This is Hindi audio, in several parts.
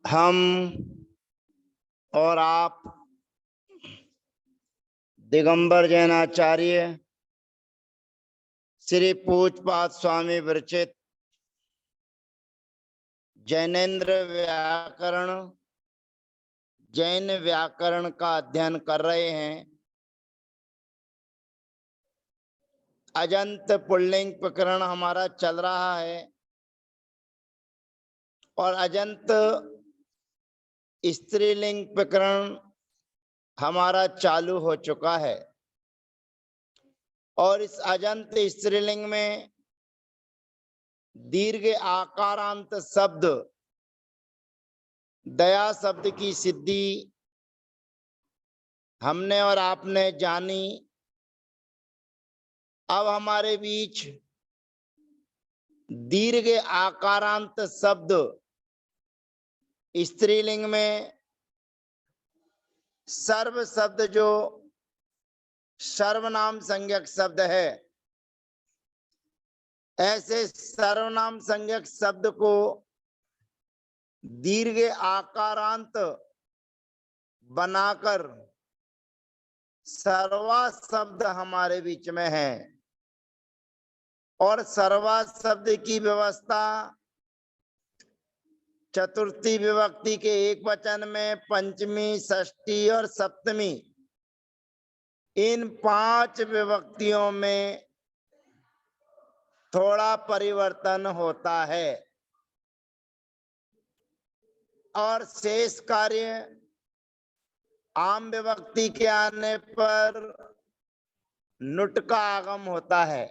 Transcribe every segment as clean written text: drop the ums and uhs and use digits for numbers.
हम और आप दिगंबर जैनाचार्य श्री पूज्यपाद स्वामी विरचित जैन व्याकरण का अध्ययन कर रहे हैं। अजंत पुल्लिंग प्रकरण हमारा चल रहा है और अजंत स्त्रीलिंग प्रकरण हमारा चालू हो चुका है। और इस अजंत स्त्रीलिंग में दीर्घ आकारांत शब्द दया शब्द की सिद्धि हमने और आपने जानी। अब हमारे बीच दीर्घ आकारांत शब्द स्त्रीलिंग में सर्व शब्द जो सर्वनाम संज्ञक शब्द है, ऐसे सर्वनाम संज्ञक शब्द को दीर्घ आकारांत बनाकर सर्वा शब्द हमारे बीच में है। और सर्वा शब्द की व्यवस्था चतुर्थी विभक्ति के एक वचन में, पंचमी, षष्ठी और सप्तमी, इन 5 विभक्तियों में थोड़ा परिवर्तन होता है और शेष कार्य आम विभक्ति के आने पर नुट का आगम होता है।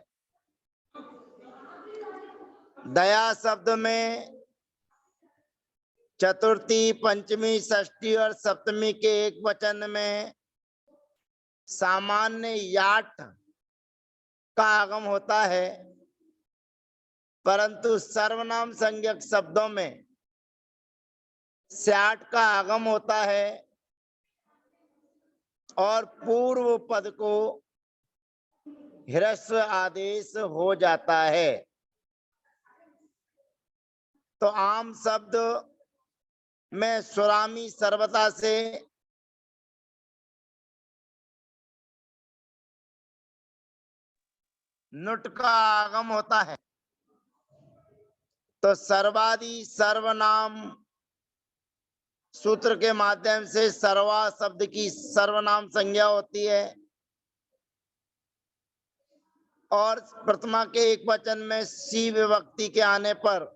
दया शब्द में चतुर्थी, पंचमी, षष्ठी और सप्तमी के एक वचन में सामान्य याट का आगम होता है, परंतु सर्वनाम संज्ञक शब्दों में स्याट का आगम होता है और पूर्व पद को ह्रस्व आदेश हो जाता है। तो आम शब्द में स्वरामी सर्वथा से नुट का आगम होता है। तो सर्वादि सर्वनाम सूत्र के माध्यम से सर्वा शब्द की सर्वनाम संज्ञा होती है और प्रथमा के एक वचन में सी विभक्ति के आने पर,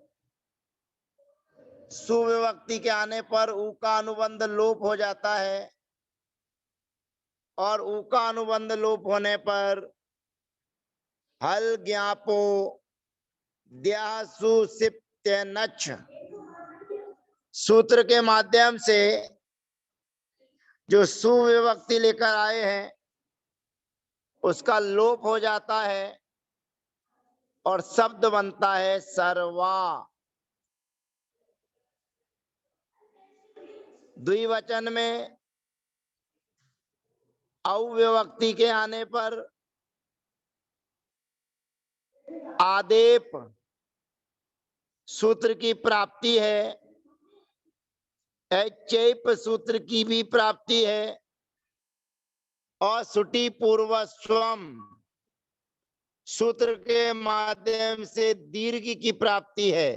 सुविभक्ति के आने पर ऊ का अनुबंध लोप हो जाता है और ऊ का अनुबंध लोप होने पर हल ज्ञापो द्यासु सिप्त्यनच्छ सूत्र के माध्यम से जो सुविभक्ति लेकर आए हैं उसका लोप हो जाता है और शब्द बनता है सर्वा। द्विवचन में अव्यवक्ति के आने पर आदेप सूत्र की प्राप्ति है, चैप सूत्र की भी प्राप्ति है और सुटी पूर्वस्वम सूत्र के माध्यम से दीर्घ की प्राप्ति है।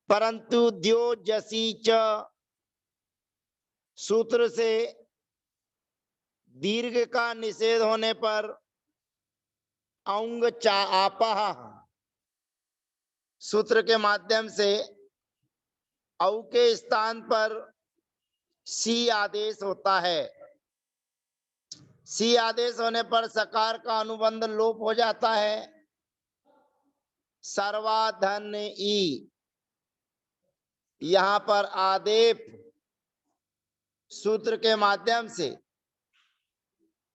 परंतु द्यो जसी च सूत्र से दीर्घ का निषेध होने पर औंग चा आपह सूत्र के माध्यम से औ के स्थान पर सी आदेश होता है। सी आदेश होने पर सकार का अनुबंध लोप हो जाता है। सर्वाधन ई, यहां पर आदेप सूत्र के माध्यम से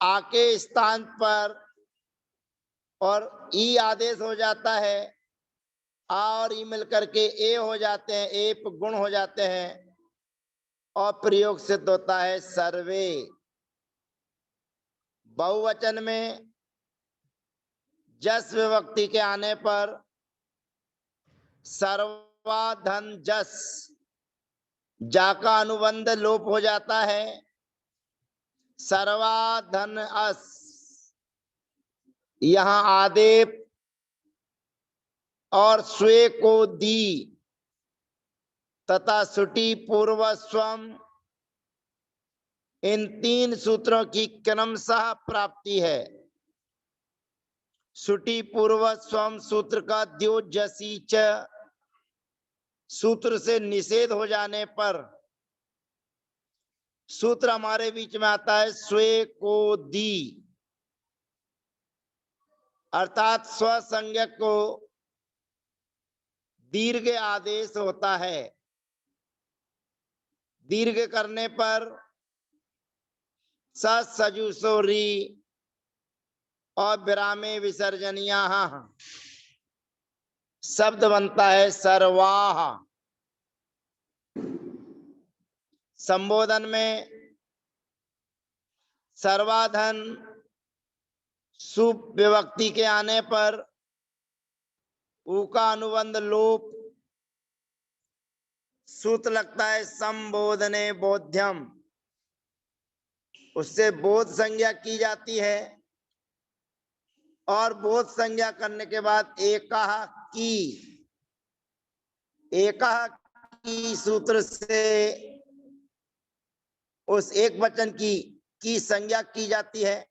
आ के स्थान पर और ई आदेश हो जाता है। आ और ई मिलकर के ए हो जाते हैं, एप गुण हो जाते हैं और प्रयोग सिद्ध होता है सर्वे। बहुवचन में जस विभक्ति के आने पर सर्व सर्वाधन जस, जा का अनुबंध लोप हो जाता है, सर्वाधन अस, यहां आदेप और स्वे को दी तथा सुटी पूर्व स्वम, इन तीन सूत्रों की क्रमशः प्राप्ति है। सुटी पूर्व स्वम सूत्र का द्योजसी च सूत्र से निषेध हो जाने पर सूत्र हमारे बीच में आता है स्वे को दी, अर्थात स्वसंज्ञक को दीर्घ आदेश होता है। दीर्घ करने पर सजुसोरी और विरामे विसर्जनिया शब्द बनता है सर्वाह। संबोधन में सर्वाधन सुप विभक्ति के आने पर ऊ का अनुबंध लोप, सूत्र लगता है संबोधने बोध्यम, उससे बोध संज्ञा की जाती है और बोध संज्ञा करने के बाद एकाह की सूत्र से उस एक वचन की संज्ञा की जाती है।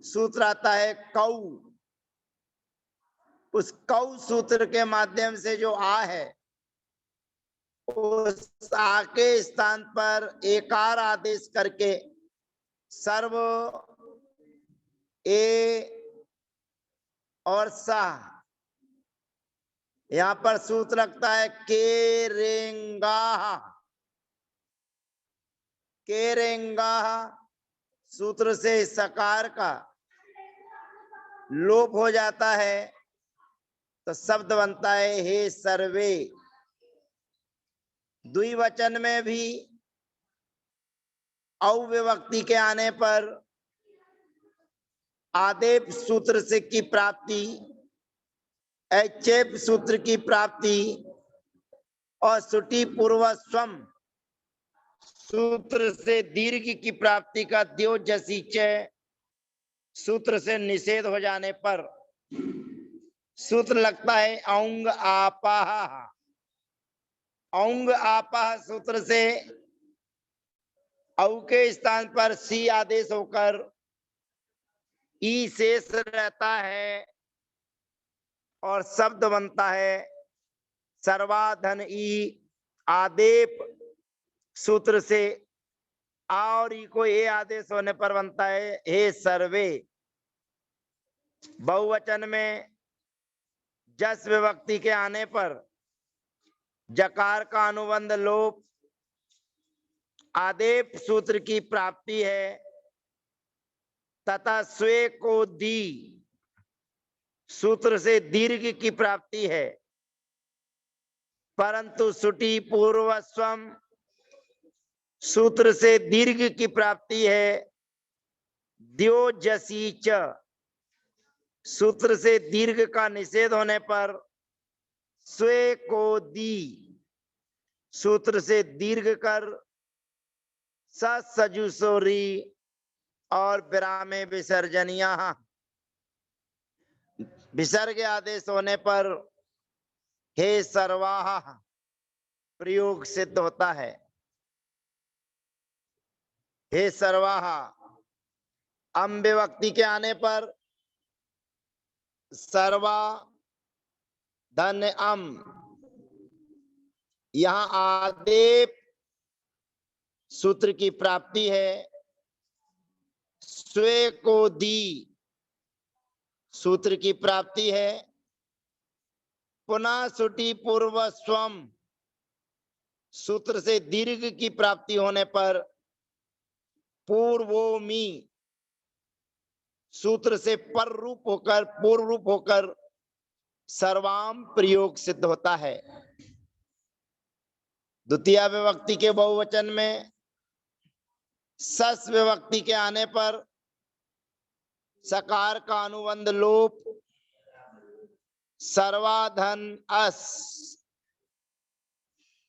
सूत्र आता है कौ, उस कौ सूत्र के माध्यम से जो आ है उस आ के स्थान पर एकार आदेश करके सर्व ए और सा, यहां पर सूत्र लगता है केरेंगा सूत्र से सकार का लोप हो जाता है तो शब्द बनता है हे सर्वे। द्विवचन में भी अविभक्ति के आने पर आदेप सूत्र से की प्राप्ति, ऐचेप सूत्र की प्राप्ति और सुटी पूर्व स्वम सूत्र से दीर्घ की प्राप्ति का द्योजसी च सूत्र से निषेध हो जाने पर सूत्र लगता है औंग आपाह। औंग आपाह सूत्र से औ के स्थान पर सी आदेश होकर ई शेष रहता है और शब्द बनता है सर्वाधन ई। आदेप सूत्र से आ और ई को ए आदेश होने पर बनता है हे सर्वे। बहुवचन में जस विभक्ति के आने पर जकार का अनुबंध लोप, आदेप सूत्र की प्राप्ति है तथा स्वे को दी सूत्र से दीर्घ की प्राप्ति है, परंतु सुटी पूर्व स्वम सूत्र से दीर्घ की प्राप्ति है। द्योजसी च सूत्र से दीर्घ का निषेध होने पर स्वे को दी सूत्र से दीर्घ कर सजुसोरी और विरामे विसर्जनिया विसर्ग आदेश होने पर हे सर्वाह प्रयोग सिद्ध होता है। हे सर्वाह अम विभक्ति के आने पर सर्वा धन अम, यहां आदेप सूत्र की प्राप्ति है, स्वे को दी सूत्र की प्राप्ति है, पुनः सुटी पूर्व स्वम सूत्र से दीर्घ की प्राप्ति होने पर पूर्वोमी सूत्र से पर रूप होकर पूर्व रूप होकर सर्वाम प्रयोग सिद्ध होता है। द्वितीय विभक्ति के बहुवचन में सस विभक्ति के आने पर सकार का अनुबंध लोप, सर्वाधन अस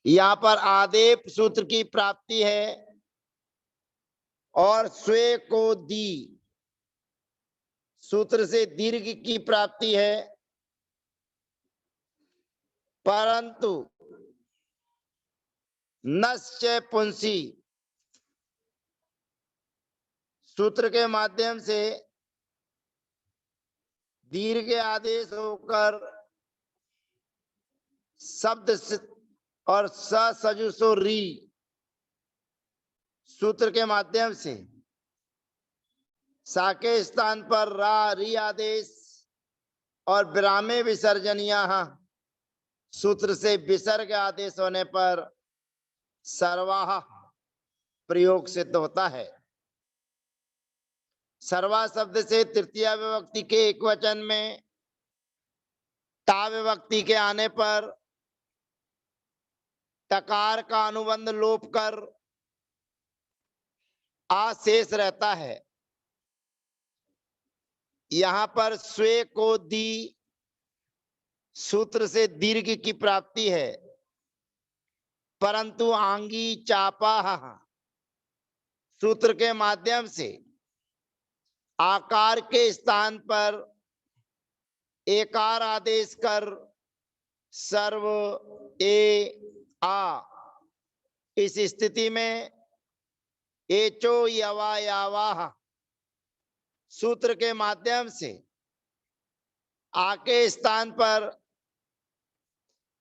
यहाँ पर आदेप सूत्र की प्राप्ति है और स्वे को दी सूत्र से दीर्घ की प्राप्ति है, परंतु नश्च पुंसी सूत्र के माध्यम से दीर्घ आदेश होकर शब्द और सजुसो री सूत्र के माध्यम से सा के स्थान पर रा री आदेश और विरामे विसर्जनिया सूत्र से विसर्ग आदेश होने पर सर्वाह प्रयोग सिद्ध होता है। सर्वा शब्द से तृतीय विभक्ति के एक वचन में ता विभक्ति के आने पर टकार का अनुबंध लोप कर आ शेष रहता है। यहाँ पर स्वे को दी सूत्र से दीर्घ की प्राप्ति है, परंतु आंगी चापा सूत्र के माध्यम से आकार के स्थान पर एकार आदेश कर सर्व ए आ इस स्थिति में एचो यवा यावाह सूत्र के माध्यम से आ के स्थान पर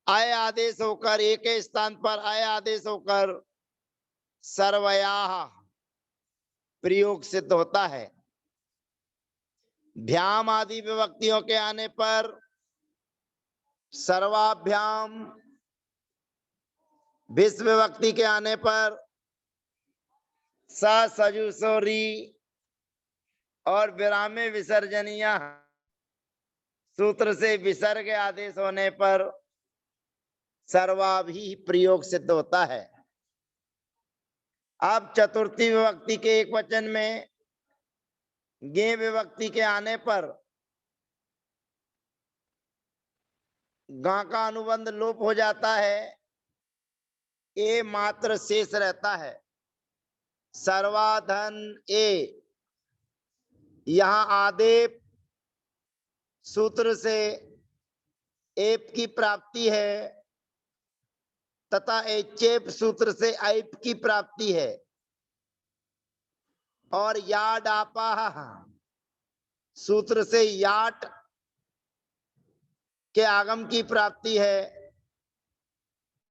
आय आदेश होकर ए के स्थान पर आय आदेश होकर सर्वयाह प्रयोग सिद्ध होता है। भ्याम आदि विभक्तियों के आने पर सर्वाभ्याम, विश्व विभक्ति के आने पर सजुसोरी और विरामे विसर्जनीय सूत्र से विसर्ग आदेश होने पर सर्वाभि प्रयोग सिद्ध होता है। अब चतुर्थी विभक्ति के एक वचन में गे विभक्ति के आने पर गा का अनुबंध लोप हो जाता है, ए मात्र शेष रहता है। सर्वाधन ए यहाँ आदेप सूत्र से एप की प्राप्ति है तथा एचेप सूत्र से ऐप की प्राप्ति है और याड आपा सूत्र से याट के आगम की प्राप्ति है,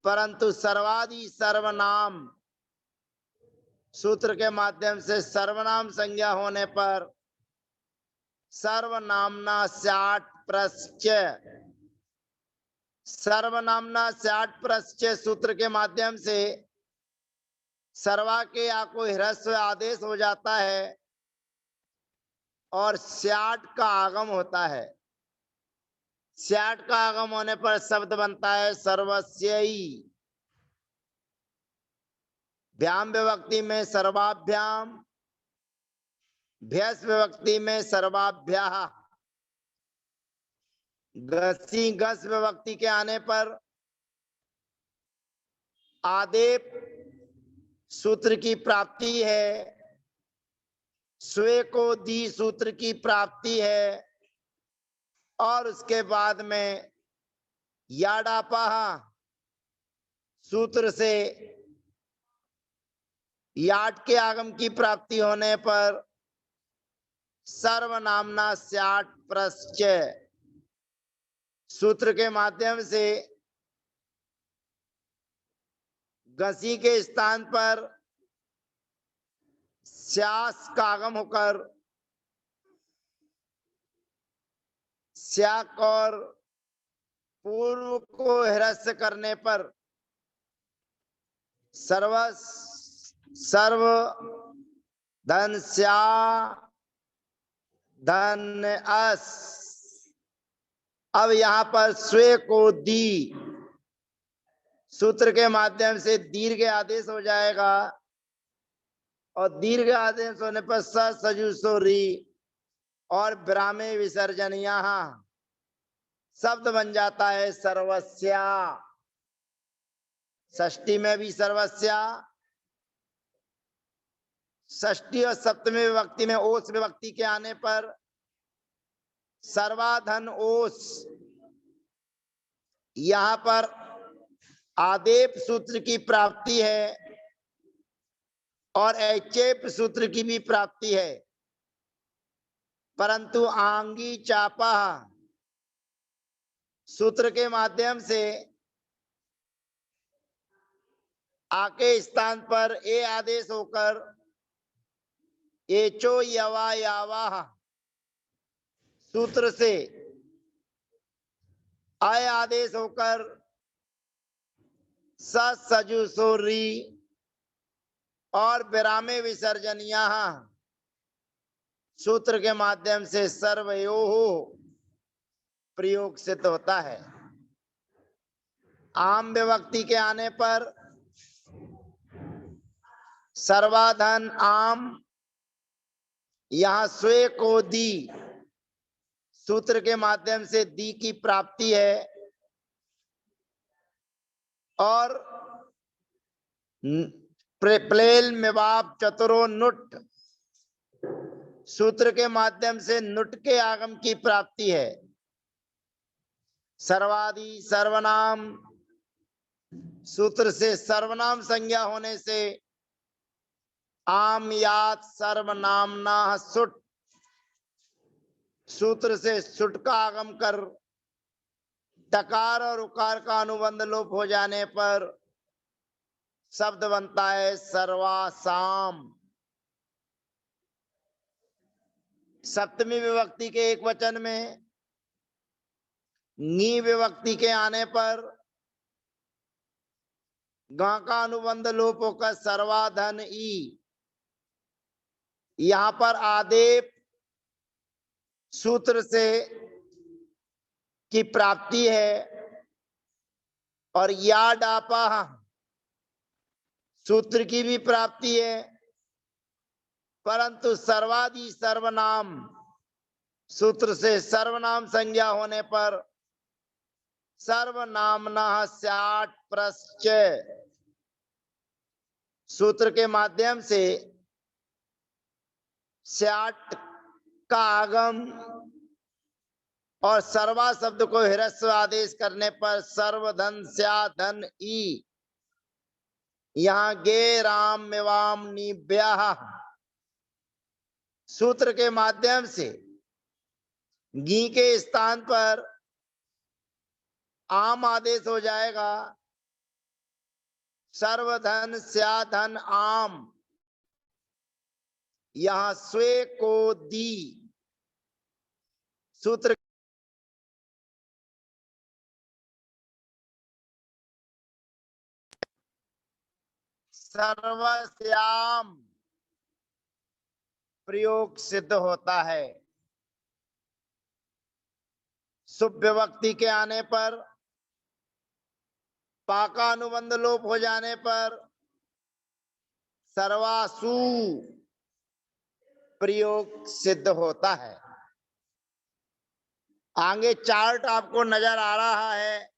परंतु सर्वादि सर्वनाम सूत्र के माध्यम से सर्वनाम संज्ञा होने पर सर्वनामना स्याट प्रश्च सर्वनामना स्याट प्रश्च सूत्र के माध्यम से सर्वा के आ को ह्रस्व आदेश हो जाता है और स्याट का आगम होता है। स्याट का आगम होने पर शब्द बनता है सर्वस्यई। भ्याम विभक्ति में सर्वाभ्याम, भ्यस विभक्ति में सर्वाभ्या, गसी गस विभक्ति के आने पर आदेप सूत्र की प्राप्ति है, स्वे को दी सूत्र की प्राप्ति है और उसके बाद में याडापा सूत्र से याट के आगम की प्राप्ति होने पर सर्वनामना स्याट प्रश्च सूत्र के माध्यम से गसी के स्थान पर स्यास का आगम होकर स्याक और पूर्व को ह्रस्व करने पर सर्व धन स्या धन अस। अब यहाँ पर स्वे को दी सूत्र के माध्यम से दीर्घ आदेश हो जाएगा और दीर्घ आदेश होने पर सजुसो री और विरामे विसर्जनिया शब्द बन जाता है सर्वस्या। षष्ठी में भी सर्वस्या, षष्ठी और सप्तमी विभक्ति में ओस विभक्ति के आने पर सर्वाधन ओस। यहां पर आदेप सूत्र की प्राप्ति है और ऐचेप सूत्र की भी प्राप्ति है, परंतु आंगी चापा सूत्र के माध्यम से आके स्थान पर ए आदेश होकर एचो यवा यावा सूत्र से आय आदेश होकर सजुसोरी और विरामे विसर्जनिया सूत्र के माध्यम से सर्वयोः प्रयोग सिद्ध होता है। आम विभक्ति के आने पर सर्वाधन आम, यहां स्वे को दी सूत्र के माध्यम से दी की प्राप्ति है और प्लेल मिवाप चतुरो नुट सूत्र के माध्यम से नुट के आगम की प्राप्ति है। सर्वादि सर्वनाम सूत्र से सर्वनाम संज्ञा होने से आम यात सर्वनामना सुट सूत्र से सुट का आगम कर टकार और उकार का अनुबंध लोप हो जाने पर शब्द बनता है सर्वासाम। सप्तमी विभक्ति के एक वचन में नी विभक्ति के आने पर गा का अनुबंध लोप होकर सर्वाधन ई। यहां पर आदेप सूत्र से की प्राप्ति है और या डापा सूत्र की भी प्राप्ति है, परंतु सर्वादि सर्वनाम सूत्र से सर्वनाम संज्ञा होने पर सर्वनामना स्याट प्रश्च सूत्र के माध्यम से स्याट का आगम और सर्वा शब्द को ह्रस्व आदेश करने पर सर्वधन स्या धन ई। यहाँ गे राम मिवाम निब्या सूत्र के माध्यम से गी के स्थान पर आम आदेश हो जाएगा सर्वधन स्या धन आम। यहाँ स्वे को दी सूत्र सर्वस्याम प्रयोग सिद्ध होता है। शुभ विभक्ति के आने पर पाका अनुबंध लोप हो जाने पर सर्वासु प्रयोग सिद्ध होता है। आगे चार्ट आपको नजर आ रहा है,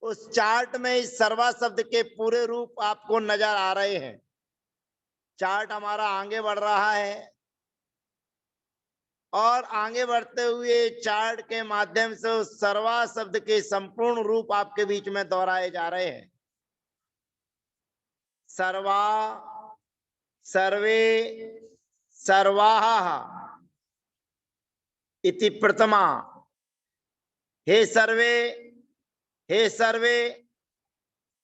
उस चार्ट में इस सर्वा शब्द के पूरे रूप आपको नजर आ रहे हैं। चार्ट हमारा आगे बढ़ रहा है और आगे बढ़ते हुए चार्ट के माध्यम से उस सर्वा शब्द के संपूर्ण रूप आपके बीच में दोहराए जा रहे हैं। सर्वा, सर्वे, सर्वाः इति प्रथमा। हे सर्वे, हे सर्वे,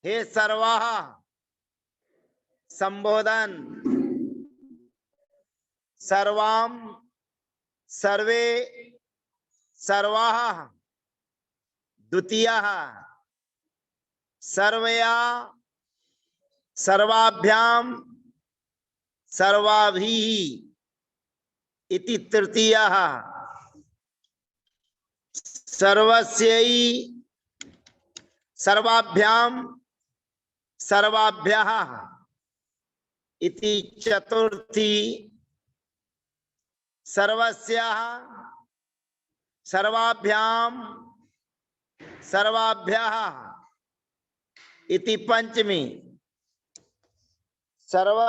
हे सर्वाः संबोधन। सर्वाम, सर्वे, सर्वाः द्वितीयः। सर्वया, सर्वाभ्याम, सर्वाभिः इति तृतीयः। सर्वस्यै, सर्वाभ्याम, सर्वाभ्यः इति चतुर्थी। सर्वस्याः, सर्वाभ्याम, सर्वाभ्यः इति पंचमी। सर्व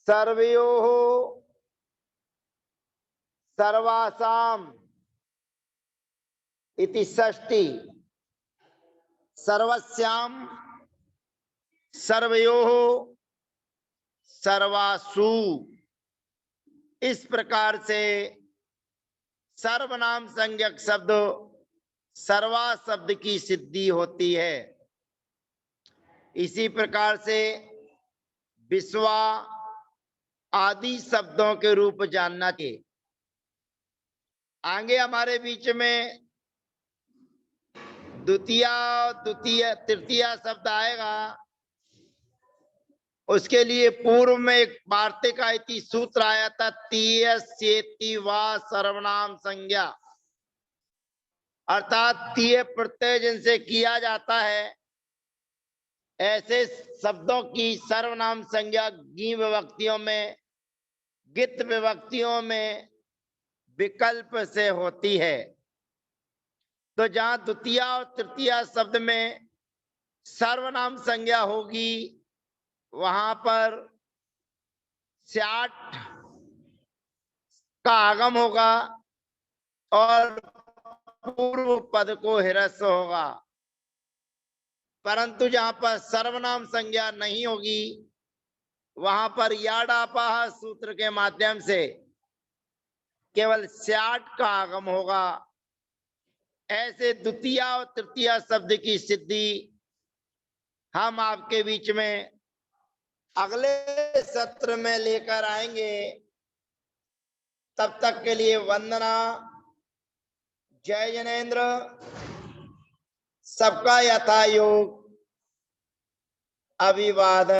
सर्वयोः सर्वासाम इति षष्ठी। सर्वस्याम सर्वयोः सर्वासु। इस प्रकार से सर्वनाम संज्ञक शब्द सर्वा शब्द की सिद्धि होती है। इसी प्रकार से विश्वा आदि शब्दों के रूप जानना चाहिए। आगे हमारे बीच में द्वितीय तृतीय शब्द आएगा। उसके लिए पूर्व में एक वार्तिक इति सूत्र आया था, तीयस्येति वा सर्वनाम संज्ञा, अर्थात तीय प्रत्यय जिनसे किया जाता है ऐसे शब्दों की सर्वनाम संज्ञा गी विभक्तियों में, गित विभक्तियों में विकल्प से होती है। तो जहां द्वितीय और तृतीय शब्द में सर्वनाम संज्ञा होगी वहां पर स्याट का आगम होगा और पूर्व पद को ह्रस्व होगा। परंतु जहां पर सर्वनाम संज्ञा नहीं होगी वहां पर याडापाह सूत्र के माध्यम से केवल स्याट का आगम होगा। ऐसे द्वितीय और तृतीय शब्द की सिद्धि हम आपके बीच में अगले सत्र में लेकर आएंगे। तब तक के लिए वंदना। जय जनेन्द्र। सबका यथा योग अभिवादन।